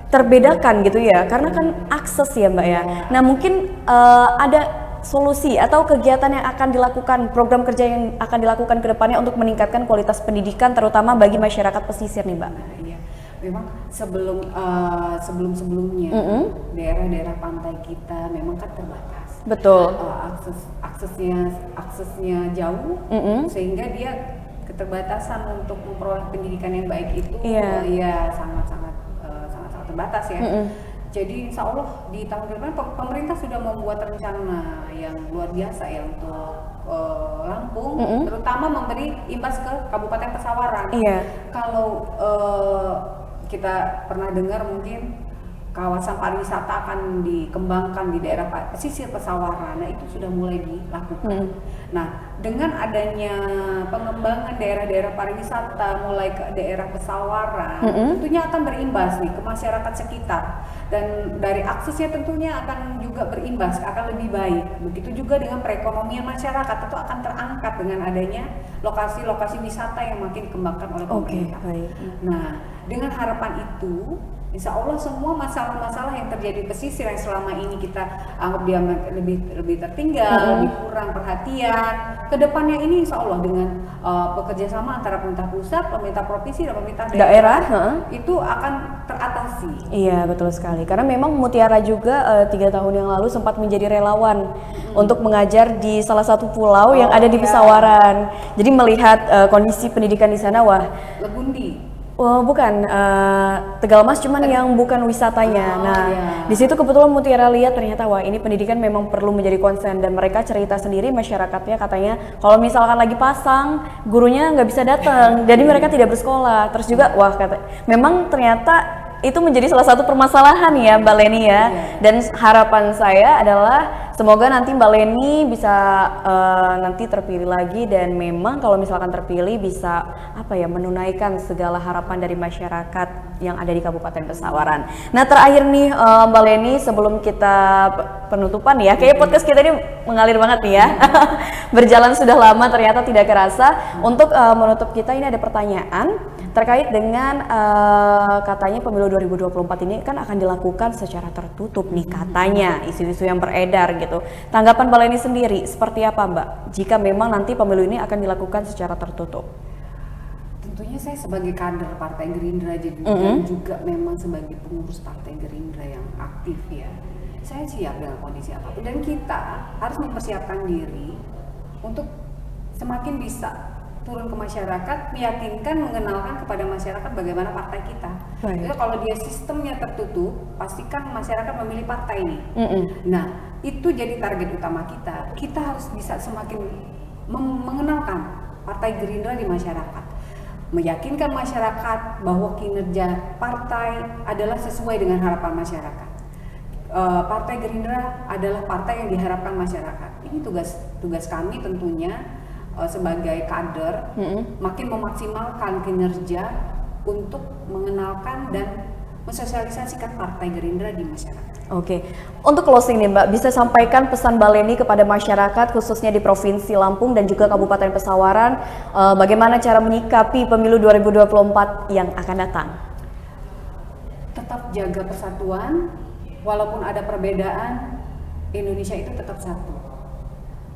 terbedakan gitu ya, karena kan akses ya Mbak ya. Nah mungkin ada solusi atau kegiatan yang akan dilakukan, program kerja yang akan dilakukan ke depannya untuk meningkatkan kualitas pendidikan terutama bagi masyarakat pesisir nih Mbak? Iya, memang sebelumnya daerah-daerah pantai kita memang kan terbatas. Betul. Aksesnya jauh, sehingga dia keterbatasan untuk memperoleh pendidikan yang baik itu sangat terbatas ya. Jadi insya Allah di tahun depan pemerintah sudah membuat rencana yang luar biasa ya untuk Lampung, terutama memberi imbas ke Kabupaten Pesawaran. Kalau kita pernah dengar mungkin kawasan pariwisata akan dikembangkan di daerah pesisir Pesawaran, nah itu sudah mulai dilakukan. Nah, dengan adanya pengembangan daerah-daerah pariwisata mulai ke daerah Pesawaran, tentunya akan berimbas nih ke masyarakat sekitar, dan dari aksesnya tentunya akan juga berimbas, akan lebih baik. Begitu juga dengan perekonomian masyarakat, itu akan terangkat dengan adanya lokasi-lokasi wisata yang makin dikembangkan oleh pemerintah. Nah, dengan harapan itu Insya Allah semua masalah-masalah yang terjadi di pesisir yang selama ini kita anggap dia lebih tertinggal, lebih kurang perhatian, kedepannya ini insya Allah dengan bekerja sama antara pemerintah pusat, pemerintah provinsi, dan pemerintah daerah itu akan teratasi. Iya betul sekali, karena memang Mutiara juga 3 tahun yang lalu sempat menjadi relawan untuk mengajar di salah satu pulau yang ada di Pesawaran. Jadi melihat kondisi pendidikan di sana, wah. Legundi. Oh, bukan Tegal Mas, cuman yang bukan wisatanya. Di situ kebetulan Mutiara lihat ternyata wah ini pendidikan memang perlu menjadi konsen, dan mereka cerita sendiri masyarakatnya katanya kalau misalkan lagi pasang gurunya nggak bisa datang, jadi mereka tidak bersekolah. Terus juga wah memang ternyata itu menjadi salah satu permasalahan ya Mbak Leni ya. Dan harapan saya adalah semoga nanti Mbak Leni bisa nanti terpilih lagi, dan memang kalau misalkan terpilih bisa menunaikan segala harapan dari masyarakat yang ada di Kabupaten Pesawaran. Nah terakhir nih Mbak Leni, sebelum kita penutupan ya, kayaknya podcast kita ini mengalir banget nih ya. Berjalan sudah lama ternyata tidak kerasa. Untuk menutup kita ini ada pertanyaan terkait dengan katanya pemilu 2024 ini kan akan dilakukan secara tertutup nih katanya, isu-isu yang beredar gitu. Tanggapan Mbak Leni sendiri seperti apa Mbak jika memang nanti pemilu ini akan dilakukan secara tertutup? Tentunya saya sebagai kader Partai Gerindra dan juga memang sebagai pengurus Partai Gerindra yang aktif ya, saya siap dengan kondisi apapun, dan kita harus mempersiapkan diri untuk semakin bisa turun ke masyarakat, meyakinkan, mengenalkan kepada masyarakat bagaimana partai kita. Jadi kalau dia sistemnya tertutup, pastikan masyarakat memilih partai ini. Nah, itu jadi target utama kita. Kita harus bisa semakin mengenalkan Partai Gerindra di masyarakat, meyakinkan masyarakat bahwa kinerja partai adalah sesuai dengan harapan masyarakat. Partai Gerindra adalah partai yang diharapkan masyarakat. Ini tugas kami tentunya sebagai kader, makin memaksimalkan kinerja untuk mengenalkan dan mensosialisasikan Partai Gerindra di masyarakat. Oke, untuk closing nih Mbak, bisa sampaikan pesan Mbak Leni kepada masyarakat khususnya di Provinsi Lampung dan juga Kabupaten Pesawaran, bagaimana cara menyikapi pemilu 2024 yang akan datang? Tetap jaga persatuan, walaupun ada perbedaan, Indonesia itu tetap satu.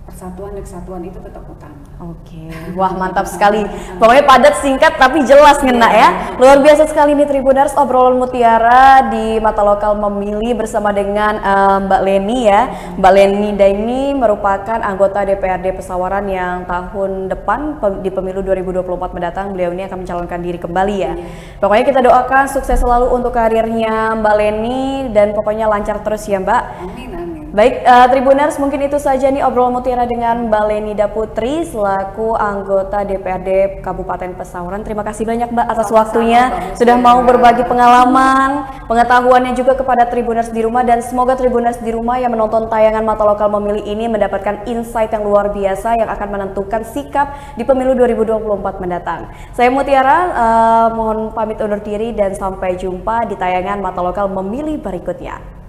Persatuan dan kesatuan itu tetap utama. Oke, wah mantap sekali. Pokoknya padat, singkat, tapi jelas ngena ya. Luar biasa sekali nih Tribuners, obrolan Mutiara di Mata Lokal Memilih bersama dengan Mbak Leni ya. Mbak Leni ini merupakan anggota DPRD Pesawaran yang tahun depan di pemilu 2024 mendatang beliau ini akan mencalonkan diri kembali ya. Pokoknya kita doakan sukses selalu untuk karirnya Mbak Leni, dan pokoknya lancar terus ya Mbak. Amin, amin. Baik, Tribuners, mungkin itu saja nih obrolan Mutiara dengan Mbak Leni Daputri selaku anggota DPRD Kabupaten Pesawaran. Terima kasih banyak Mbak atas waktunya, sudah mau berbagi pengalaman, pengetahuannya juga kepada Tribuners di rumah, dan semoga Tribuners di rumah yang menonton tayangan Mata Lokal Memilih ini mendapatkan insight yang luar biasa yang akan menentukan sikap di pemilu 2024 mendatang. Saya Mutiara, mohon pamit undur diri dan sampai jumpa di tayangan Mata Lokal Memilih berikutnya.